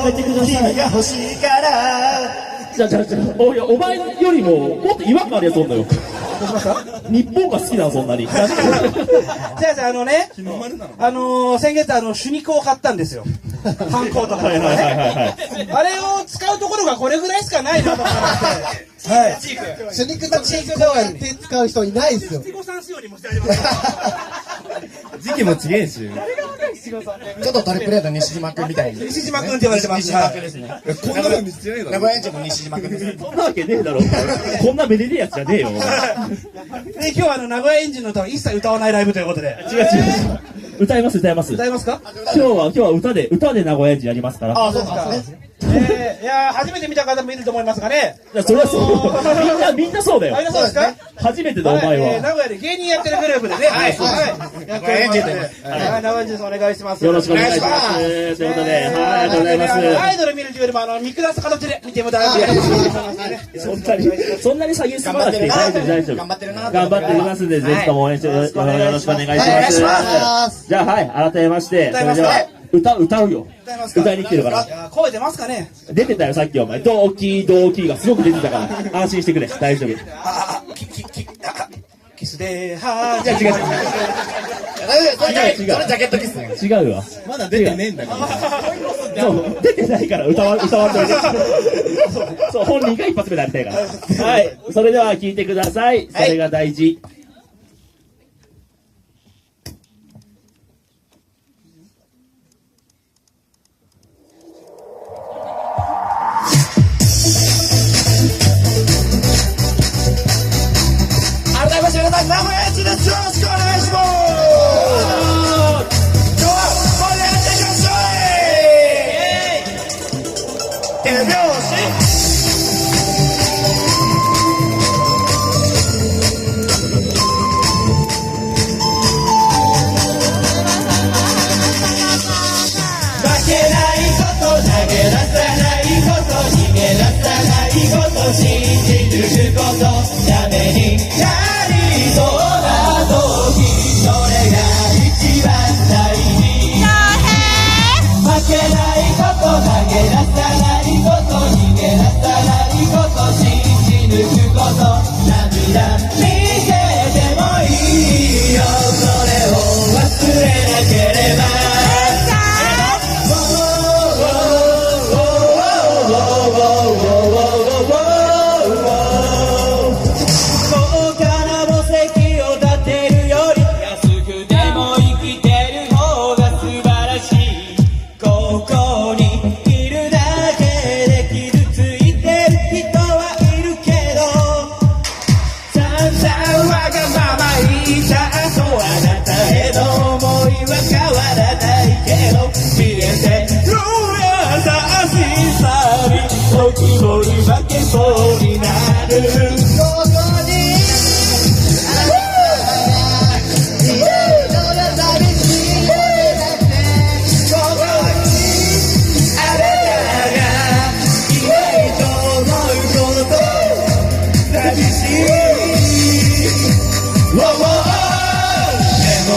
えてください。君が欲しいから。じゃあお前よりももっと違和感あるやつおんのよ。日本が好きなのそんなに。じゃあ先月手肉を買ったんですよ。パン粉とかね。あれを使うところがこれぐらいしかないなと思って。はい。手肉とチーズ公園って使う人いないですよ。時期も違えし。ちょっとトリプレート西島くんみたいに。西島くんって言われてます。西島くんですね。こんなのにしてないだろ。名古屋エンジンの西島くんです。そんなわけねえだろ。こんなめでねえやつじゃねえよ。で今日は名古屋エンジンの歌は一切歌わないライブということで。違う。歌います。歌いますか？今日は歌で名古屋エンジンやりますから。あ、そうですね。いや初めて見た方もいると思いますがね。それはそう。みんなそうだよ。みんなそうですか？初めてだお前は。名古屋で芸人やってるグループでね。はい。名古屋エンジンで。名古屋エンジンお願いします。よろしくお願いします。ということで、ありがとうございます。アイドル見るというよりも見下す形で見てもらう。そんなに下げすまなくて大丈夫。頑張っていますんで、ぜひとも応援してよろしくお願いします。じゃあ改めまして、それでは歌うよ。歌いに来てるから。声出ますかね？出てたよさっきお前。ドキドキがすごく出てたから安心してくれ。大丈夫。キスでは違う。それジャケットキスね。違うわ。まだ出てねえんだから。そう出てないから歌わんといて。そう本人が一発目でやりたいから。はい。それでは聞いてください。それが大事。名古屋エンジンです。よろしくお願いします。今日は盛り上がっていきましょう。手拍子。負けないこと投げ出さないこと逃げ出さないこと信じることためにそうな時それが一番大事。負けないこと投げ出さないこと逃げ出さないこと信じ抜くこと涙見せてもいいよ。それを忘れなければ負けそうになる。ここにあなたがいるのが寂しいだってここにあなたがいないと思うこと寂しい。でも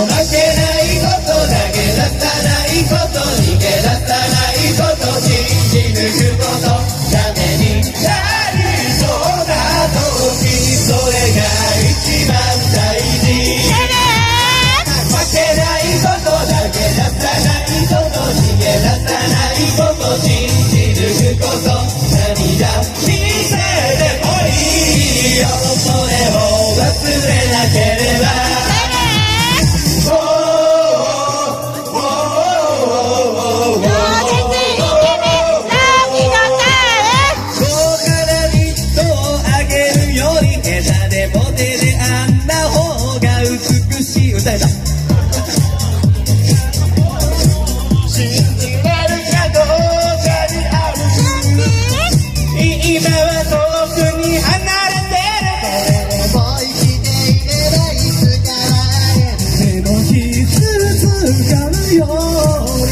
負けないこと投げ出さないこと逃げ出さないこと信じ抜くことためになりそうな時それが一番大事。負けないことだけ出さないこと逃げ出さないこと信じ抜くこと涙見せてもいいよ。それを忘れなければ歌えた。信じられるかどうかにある。今は遠くに離れてる。もう生きていればいつから手のひつかむよう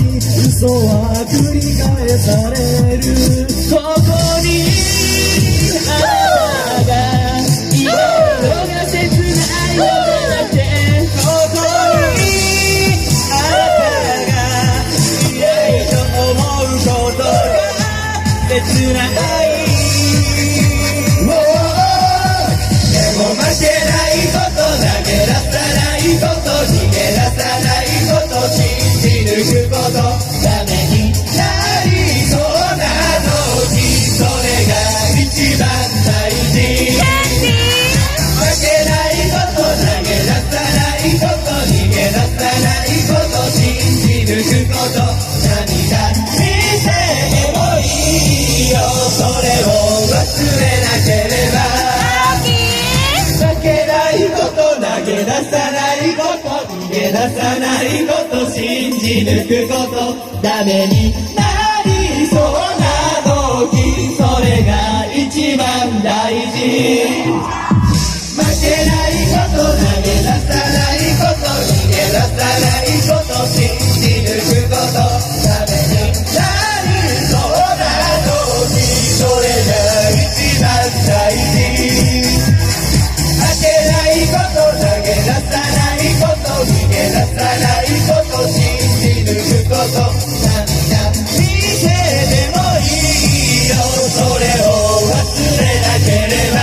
に嘘は繰り返される。ここにあなたがいるのが切ないよってことが切ないでも負けないこと投げ出さないこと逃げ出さないこと信じ抜くことダメになりそうな時それが一番大事負けないこと投げ出さないこと逃げ出さないこと信じ抜くこと涙見せてもいいよそれを忘れなければ負けないこと投げ出さないこと逃げ出さないこと信じ抜くことダメになりそうな時それが一番大事負けないこと投げ出さないこと逃げ出さないこと信じ抜くことダメになりそうな時それが一番大事負けないこと投げ出さないこと逃げ出さないこと信じ抜くこと涙見せてもいいよそれを忘れなければ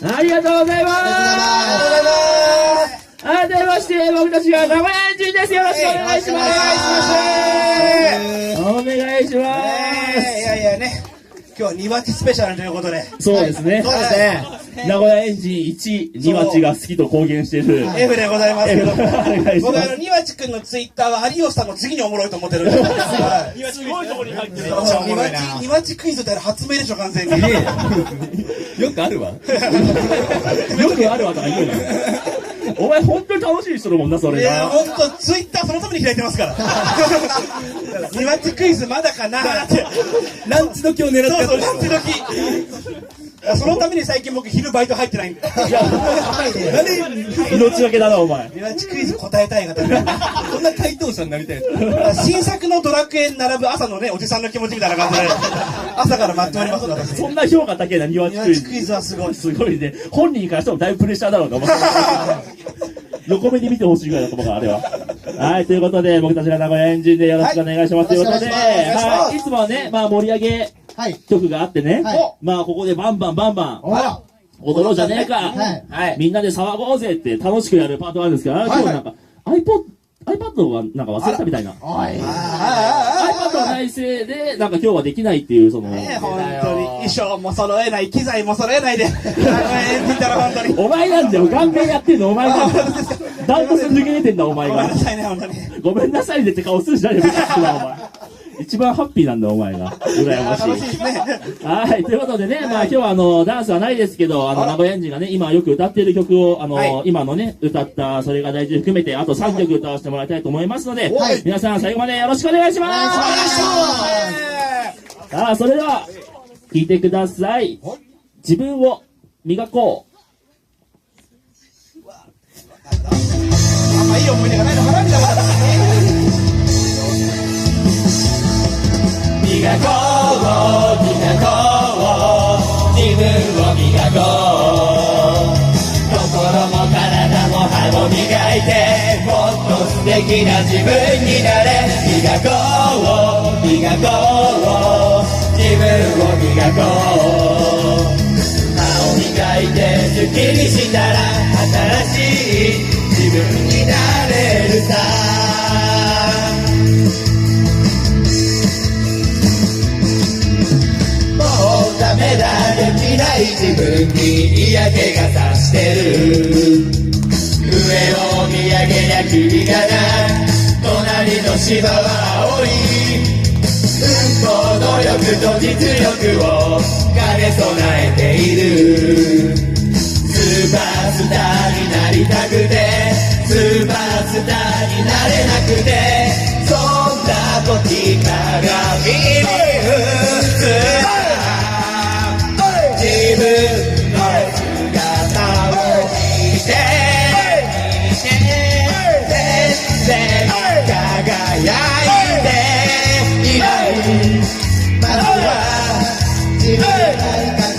ありがとうございます。改めまして僕たちは名古屋エンジンです。よろしくお願いします。お願いします。いやいやね、今日はにわっちスペシャルということで。そうですね。そうですね。名古屋エンジン1、にわちが好きと公言している F でございますけど、お願いし僕ます。にわちくんのツイッターは有吉さんの次におもろいと思ってるんで、すごいところに入ってる。にわちクイズって発明でしょ完全に。よくあるわ。よくあるわとか言うな。お前本当に楽しみにしとるもんな、それいやが。本当ツイッターそのために開いてますから。にわちクイズまだかなーって。ランチ時を狙ってそうそうランチ時。そのために最近僕昼バイト入ってないんで。いや、命がけだな、お前。にわちクイズ答えたい方ね。こんな回答者になりたい。新作のドラクエに並ぶ朝のねおじさんの気持ちみたいな感じで朝から待っております私。そんな評価高いな、にわちクイズ。にわちクイズはすごい。すごいね。本人からしてもだいぶプレッシャーだろうと思って。横目に見てほしいぐらいだと思うから、あれは。はい、ということで、僕たちが名古屋エンジンでよろしくお願いします。ということで、はい、いつもはね、まあ盛り上げ曲があってね、まあここでバンバン踊ろうじゃねえか、みんなで騒ごうぜって楽しくやるパートがあるんですけど、今日なんか iPad がなんか忘れたみたいな。iPad がないせいで、なんか今日はできないっていう、その。本当に衣装も揃えない、機材も揃えないで、見たら本当に。お前なんだよ、顔面やってんのお前なんだよ。ダントツ抜け出てんだお前が。ごめんなさいね、本当に。ごめんなさいねって顔するじゃねえか、お前。一番ハッピーなんだお前が。羨ましい。楽しいですね。はい、ということでね、まあ今日はダンスはないですけど、名古屋エンジンがね、今よく歌っている曲を、今のね、歌った、それが大事含めて、あと3曲歌わせてもらいたいと思いますので、皆さん最後までよろしくお願いします。さあ、それでは、聴いてください。自分を磨こう。あんまいい思い出がないのかなみたいな。磨こう自分を磨こう心も体も歯も磨いてもっと素敵な自分になれ磨こう自分を磨こう歯を磨いてスッキリしたら新しい自分になれるさダメだできない自分に嫌気がさしてる上を見上げりゃキリがない隣の芝は青い努力と実力を兼ね備えているスーパースターになりたくてスーパースターになれなくてそんな時鏡に映る自分の姿を見て全然輝いていないまずは自分になりたく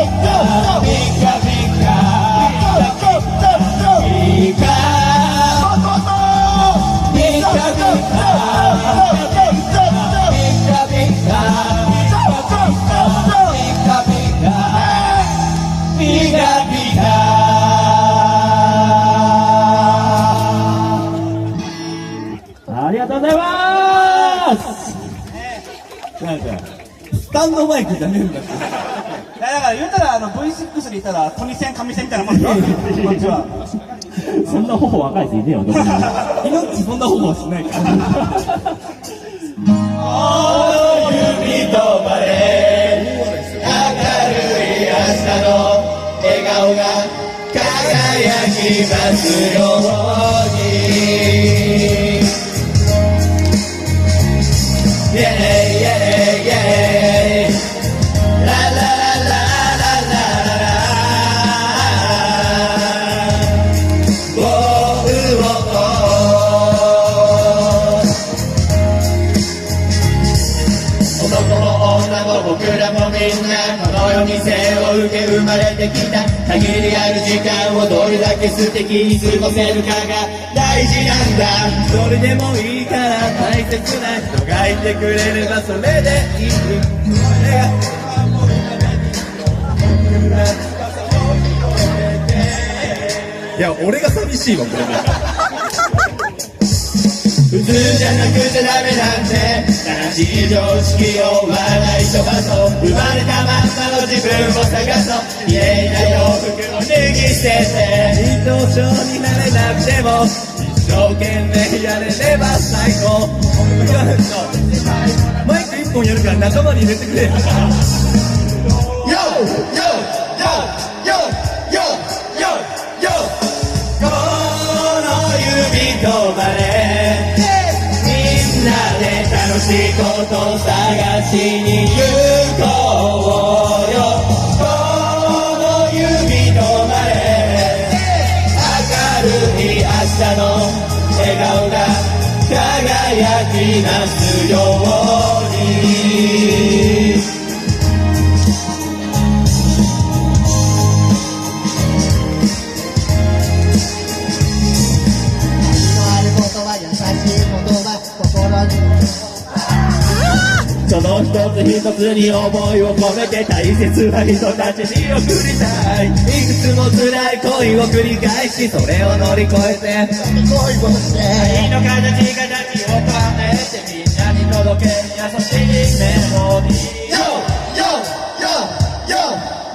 ありがとうございます。なんか、スタンドマイクじゃねえんだって。だから言うたらV6 で言ったらトニセン、カミセンみたいなもんでしょこっちは。そんな頬若い人いねえよ、どこにも。命そんな方法しないから。指とまれ明るい明日の笑顔が輝きますように。イエーイイエーイイエーイラララララララウォーウォー男も女も僕らもみんなこの世に生を受け生まれてきた限りある時間をどれだけ素敵に過ごせるかが大事なんだ。それでもいいから大切な人がいてくれればそれでいい。いや、俺が寂しいわ、これなんか。普通じゃなくちゃダメなんて悲しい常識を笑い飛ばそう生まれたまんまの自分を探そう綺麗な洋服を脱ぎ捨てて一等賞になれなくても一生懸命やれれば最高。マイク一本やるから仲間に入れてくれ。YO! YO! YO! YO! この指とまれみんなで楽しいこと探しに行こうよこの指とまれ明るい明日の笑顔が輝きますようにその一つ一つに思いを込めて大切な人たちに送りたいいくつも辛い恋を繰り返しそれを乗り越えて愛の形を変えてみんなに届け優しいメロディー Yo! Yo! Yo!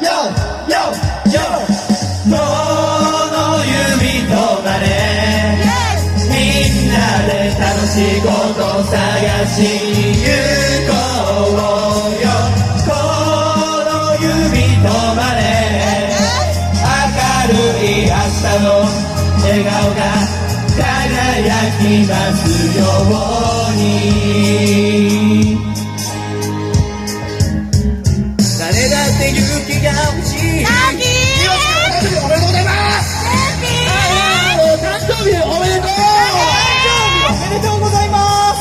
Yo! Yo! Yo! この指とまれみんなで楽しいこと探しに行こうよこの指とまれ明るい明日の笑顔が輝きますように誰だって勇気が欲しいおめでとうございますお誕生日おめでとうおめでとうございます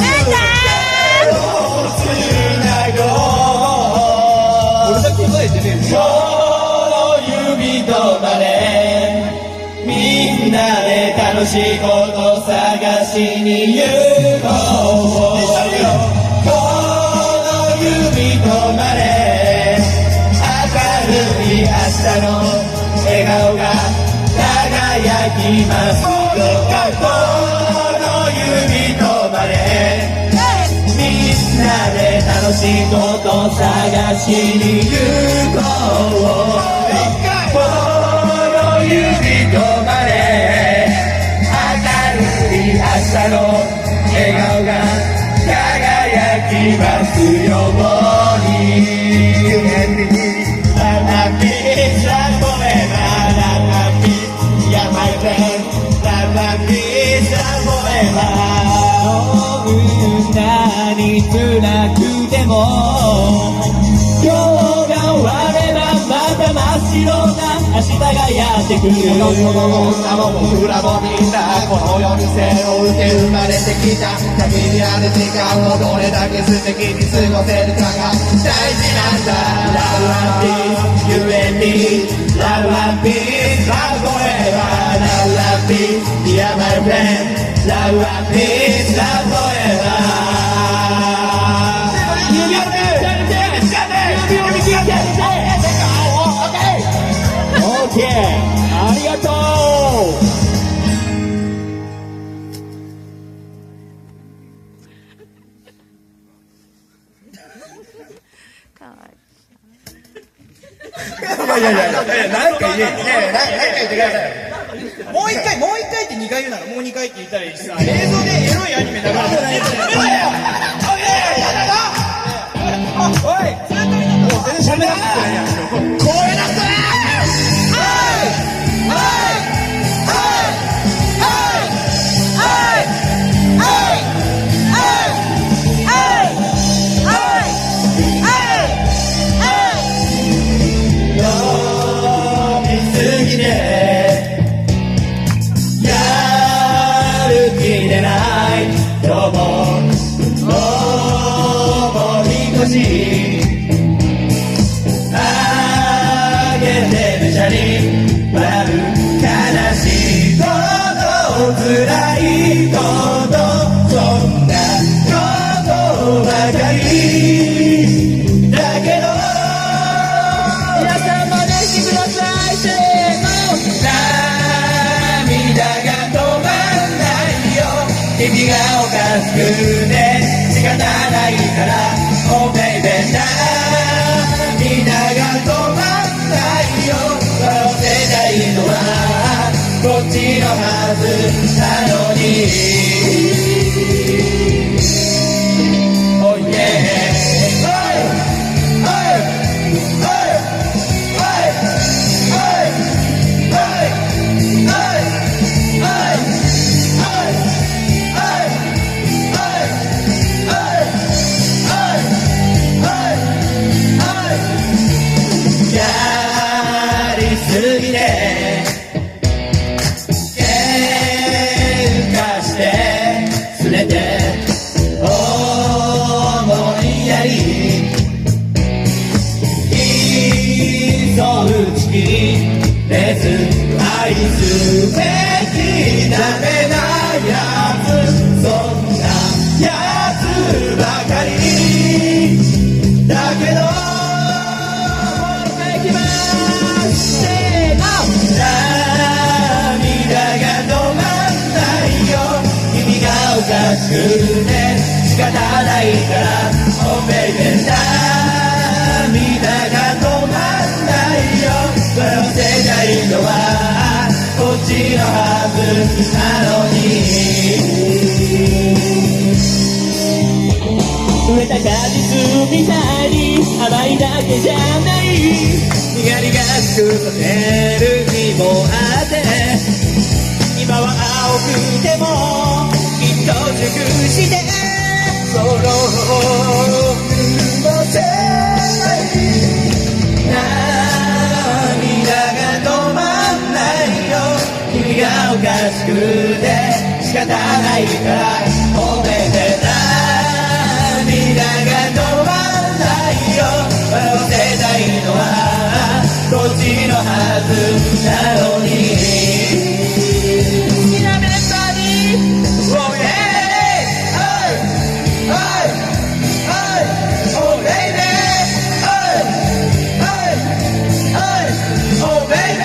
俺だけ覚えてね今日の指とまれみんなで楽しいこと探しに行こうよこの指とまれ明るい明日の笑顔が輝きますよこの指とまれみんなで楽しいこと探しに行こうこの指とまれ明るい明日の笑顔が輝きますようにどんなに辛くても今日が終わればまた真っ白な明日がやってくるこの女も僕らもみんなこの世に背を受け生まれてきた限りある時間をどれだけ素敵に過ごせるかが大事なんだ Love and peace, you and me Love and peace, love forever Love and peace, dear my friend Love and peace, love forever 指をつけてオッケーありがとう何か言ってくださいもう一回って2回言うならもう2回って言ったらいいしさ映像でエロいアニメ流れてないおいもう全然喋らせてないやん声出せあげてめちゃに笑う悲しいこと辛いことそんなことばかりだけど皆さん真似してくださいせーの涙が止まんないよ君がおかしくて仕方ないからOh baby 涙が止まんないよ笑ってないのはこっちのはずなのにOh yeah 「脱いで喧嘩してすれて思いやりそう打ち切れず愛すべきダメなやつそんなやつばかりだけどできますせーの涙が止まんないよ君がおかしくて仕方ないから Oh baby 涙が止まんないよ笑わせたいのはこっちのはずなのに植えた果実みたいに甘いだけじゃない苦りがすくさせる日もあって今は青くてもきっと熟してそののせない涙が止まんないよ君がおかしくて仕方ないから褒めて涙が止まんないよ笑わせたいのはこっちのはずなのにやめたに Oh yeah Oh baby Oh baby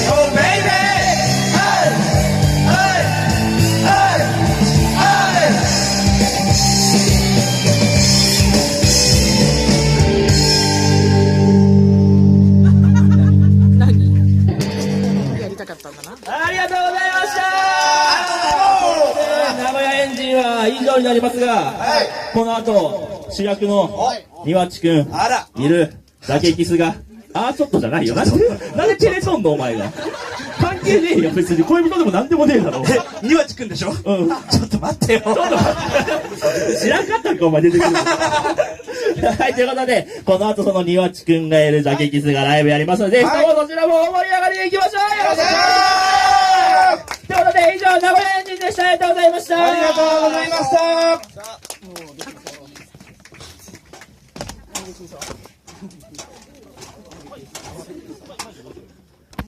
Oh babyやりたかったんだな。ありがとうございました名古屋エンジンは以上になりますが、この後主役のにわっちくんいるだけキスがちょっとじゃないよなんで照れとんのお前が関係ねえよ別に恋人でもなんでもねえだろにわちくんでしょ。うんちょっと待ってよ。ちょっと待って知らんかったんかお前出てくるはい、ということで、この後そのにわっちくんがいるジャケキスがライブやりますので、ぜひともそちらもお盛り上がりでいきましょうよろしくお願いしますということで、以上、名古屋エンジンでした。ありがとうございました。ありがとうございました。